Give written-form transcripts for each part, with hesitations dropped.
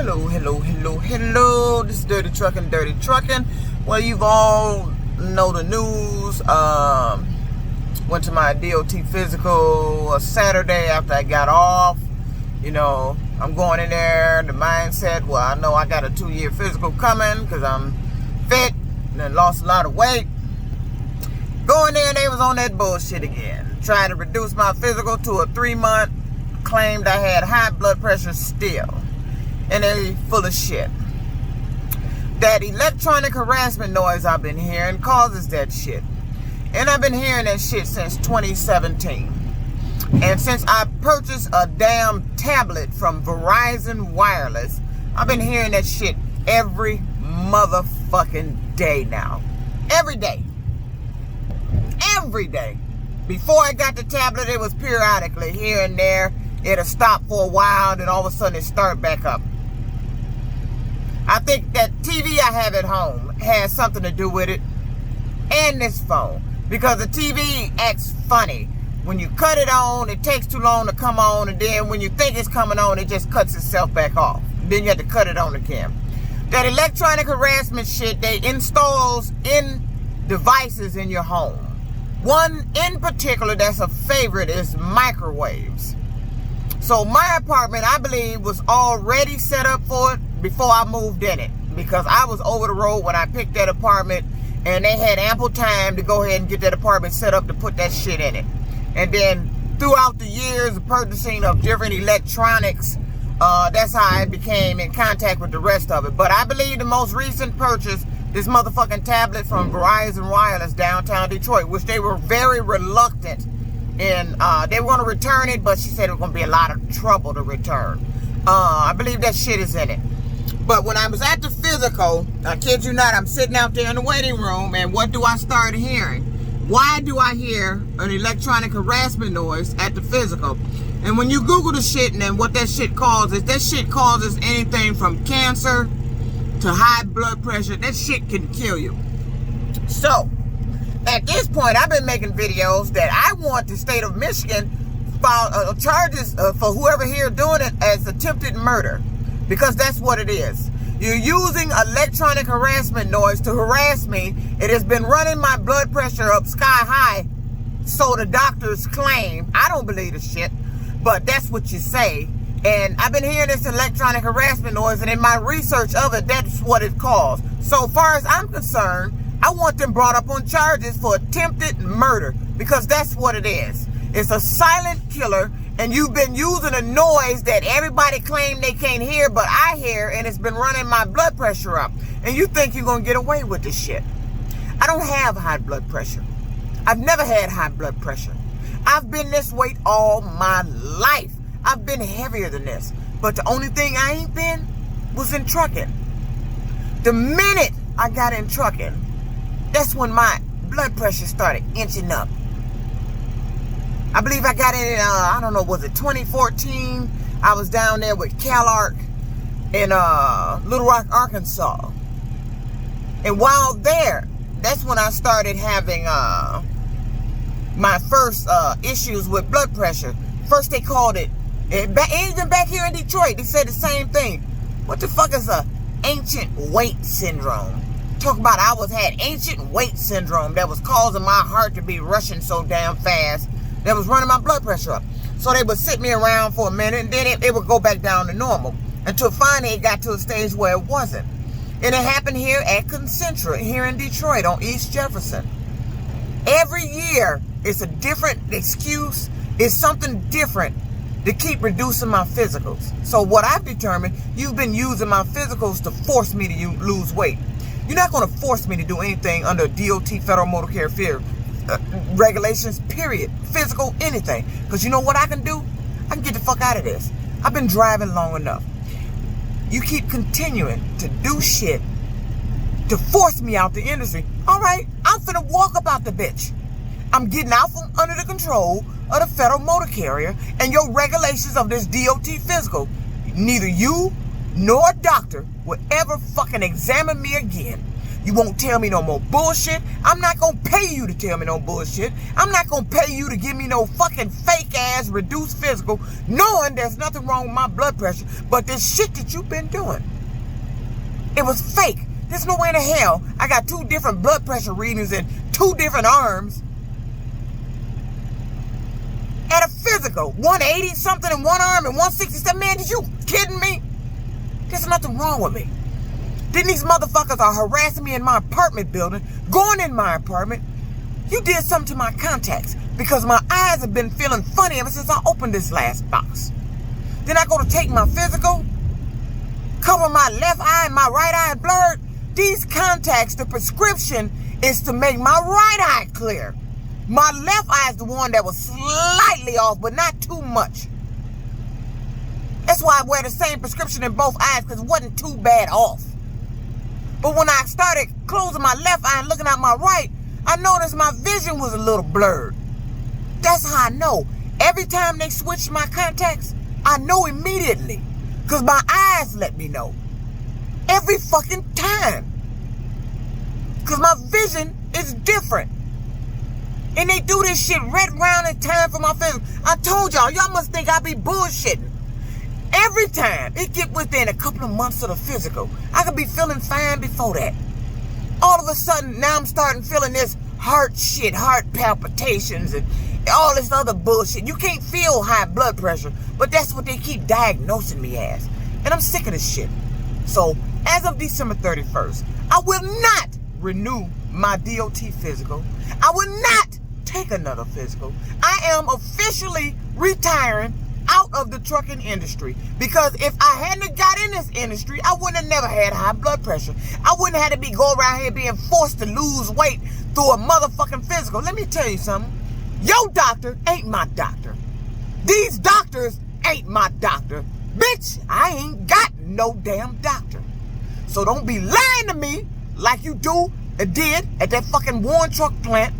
Hello. This is Dirty Truckin'. Well, you've all know the news. Went to my DOT physical Saturday after I got off. You know, I'm going in there, the mindset, well, I know I got a 2-year physical coming because I'm fit and I lost a lot of weight. Going there, they was on that bullshit again. Trying to reduce my physical to a 3-month. Claimed I had high blood pressure still. And they full of shit. That electronic harassment noise I've been hearing causes that shit. And I've been hearing that shit since 2017. And since I purchased a damn tablet from Verizon Wireless, I've been hearing that shit every motherfucking day now. Every day. Every day. Before I got the tablet, it was periodically here and there. It'll stop for a while, then all of a sudden it start back up. I think that TV I have at home has something to do with it, and this phone, because the TV acts funny. When you cut it on, it takes too long to come on, and then when you think it's coming on, it just cuts itself back off. Then you have to cut it on again. That electronic harassment shit, they installs in devices in your home. One in particular that's a favorite is microwaves. So my apartment, I believe, was already set up for it before I moved in it, because I was over the road when I picked that apartment, and they had ample time to go ahead and get that apartment set up to put that shit in it. And then throughout the years of purchasing of different electronics, that's how I became in contact with the rest of it. But I believe the most recent purchase, this motherfucking tablet from Verizon Wireless downtown Detroit, which they were very reluctant in. They were going to return it, but she said it was going to be a lot of trouble to return. I believe that shit is in it. But when I was at the physical, I kid you not, I'm sitting out there in the waiting room, and what do I start hearing? Why do I hear an electronic harassment noise at the physical? And when you Google the shit and then what that shit causes anything from cancer to high blood pressure. That shit can kill you. So, at this point, I've been making videos that I want the state of Michigan file charges for whoever here doing it as attempted murder. Because that's what it is. You're using electronic harassment noise to harass me. It has been running my blood pressure up sky high, so the doctors claim. I don't believe the shit, but that's what you say. And I've been hearing this electronic harassment noise, and in my research of it, that's what it caused. So far as I'm concerned, I want them brought up on charges for attempted murder, because that's what it is. It's a silent killer, and you've been using a noise that everybody claim they can't hear, but I hear, and it's been running my blood pressure up. And you think you're going to get away with this shit. I don't have high blood pressure. I've never had high blood pressure. I've been this weight all my life. I've been heavier than this. But the only thing I ain't been was in trucking. The minute I got in trucking, that's when my blood pressure started inching up. I believe I got in, I don't know, was it 2014? I was down there with CalArc in Little Rock, Arkansas. And while there, that's when I started having my first issues with blood pressure. First they called it, and even back here in Detroit, they said the same thing. What the fuck is a ancient weight syndrome? Talk about had ancient weight syndrome that was causing my heart to be rushing so damn fast. That was running my blood pressure up. So they would sit me around for a minute, and then it would go back down to normal. Until finally it got to a stage where it wasn't. And it happened here at Concentra, here in Detroit, on East Jefferson. Every year, it's a different excuse. It's something different to keep reducing my physicals. So what I've determined, you've been using my physicals to force me to lose weight. You're not going to force me to do anything under DOT Federal Motor Carrier regulations, period. Physical, anything. Because you know what I can do? I can get the fuck out of this. I've been driving long enough. You keep continuing to do shit to force me out the industry. Alright, I'm finna walk up out the bitch. I'm getting out from under the control of the Federal Motor Carrier and your regulations of this DOT physical. Neither you nor a doctor will ever fucking examine me again. You won't tell me no more bullshit. I'm not gonna pay you to tell me no bullshit. I'm not gonna pay you to give me no fucking fake ass reduced physical, knowing there's nothing wrong with my blood pressure, but this shit that you've been doing, it was fake. There's no way in the hell I got 2 different blood pressure readings in 2 different arms at a physical. 180 something in one arm and 167. Man, did you kidding me? There's nothing wrong with me. Then these motherfuckers are harassing me in my apartment building, going in my apartment. You did something to my contacts because my eyes have been feeling funny ever since I opened this last box. Then I go to take my physical, cover my left eye and my right eye blurred. These contacts, the prescription is to make my right eye clear. My left eye is the one that was slightly off, but not too much. That's why I wear the same prescription in both eyes, because it wasn't too bad off. But when I started closing my left eye and looking at my right, I noticed my vision was a little blurred. That's how I know. Every time they switch my contacts, I know immediately, because my eyes let me know. Every fucking time. Because my vision is different. And they do this shit right round in time for my physical. I told y'all must think I be bullshitting. Every time it get within a couple of months of the physical, I could be feeling fine before that. All of a sudden, now I'm starting feeling this heart shit, heart palpitations and all this other bullshit. You can't feel high blood pressure, but that's what they keep diagnosing me as. And I'm sick of this shit. So, as of December 31st, I will not renew my DOT physical. I will not take another physical. I am officially retiring out of the trucking industry, because if I hadn't got in this industry, I wouldn't have never had high blood pressure. I wouldn't have had to go around here being forced to lose weight through a motherfucking physical. Let me tell you something. Your doctor ain't my doctor. These doctors ain't my doctor. Bitch, I ain't got no damn doctor. So don't be lying to me like you did at that fucking Warren truck plant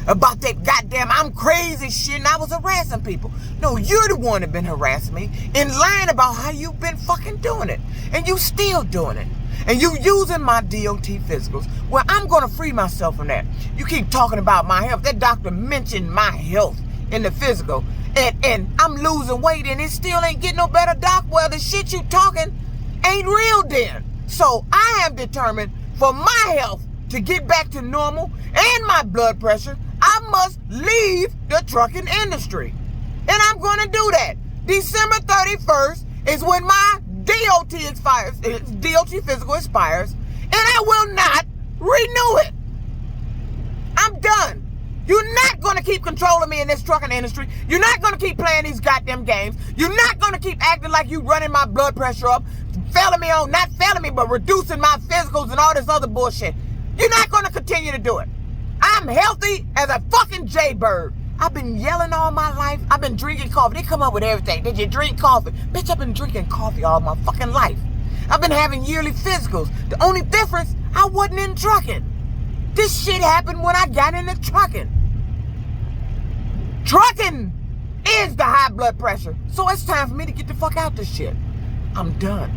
about that goddamn I'm crazy shit and I was harassing people. No, you're the one that been harassing me and lying about how you've been fucking doing it. And you still doing it. And you using my DOT physicals. Well, I'm going to free myself from that. You keep talking about my health. That doctor mentioned my health in the physical. And I'm losing weight and it still ain't getting no better, doc. Well, the shit you talking ain't real then. So I have determined for my health to get back to normal and my blood pressure, I must leave the trucking industry. And I'm going to do that. December 31st is when my DOT expires, DOT physical expires, and I will not renew it. I'm done. You're not going to keep controlling me in this trucking industry. You're not going to keep playing these goddamn games. You're not going to keep acting like you running my blood pressure up, not failing me, but reducing my physicals and all this other bullshit. You're not going to continue to do it. I'm healthy as a fucking jaybird. I've been yelling all my life. I've been drinking coffee. They come up with everything. Did you drink coffee? Bitch, I've been drinking coffee all my fucking life. I've been having yearly physicals. The only difference, I wasn't in trucking. This shit happened when I got into trucking. Trucking is the high blood pressure. So it's time for me to get the fuck out this shit. I'm done.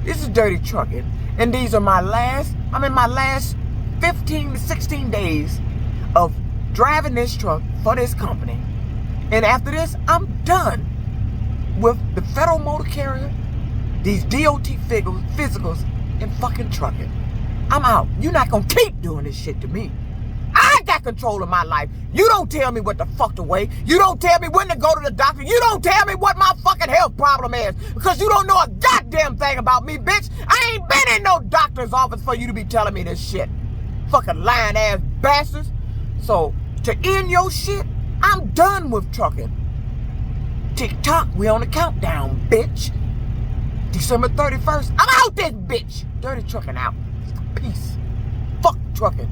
This is Dirty Trucking. And these are I'm in my last 15 to 16 days of driving this truck for this company. And after this, I'm done with the federal motor carrier, these DOT physicals, and fucking trucking. I'm out. You're not gonna keep doing this shit to me. I got control of my life. You don't tell me what the fuck to weigh. You don't tell me when to go to the doctor. You don't tell me what my fucking health problem is, because you don't know a goddamn thing about me, bitch. I ain't been in no doctor's office for you to be telling me this shit. Fucking lying ass bastards. So, to end your shit, I'm done with trucking. Tick-tock, we on the countdown, bitch. December 31st, I'm out this bitch. Dirty Trucking out. Peace. Fuck trucking.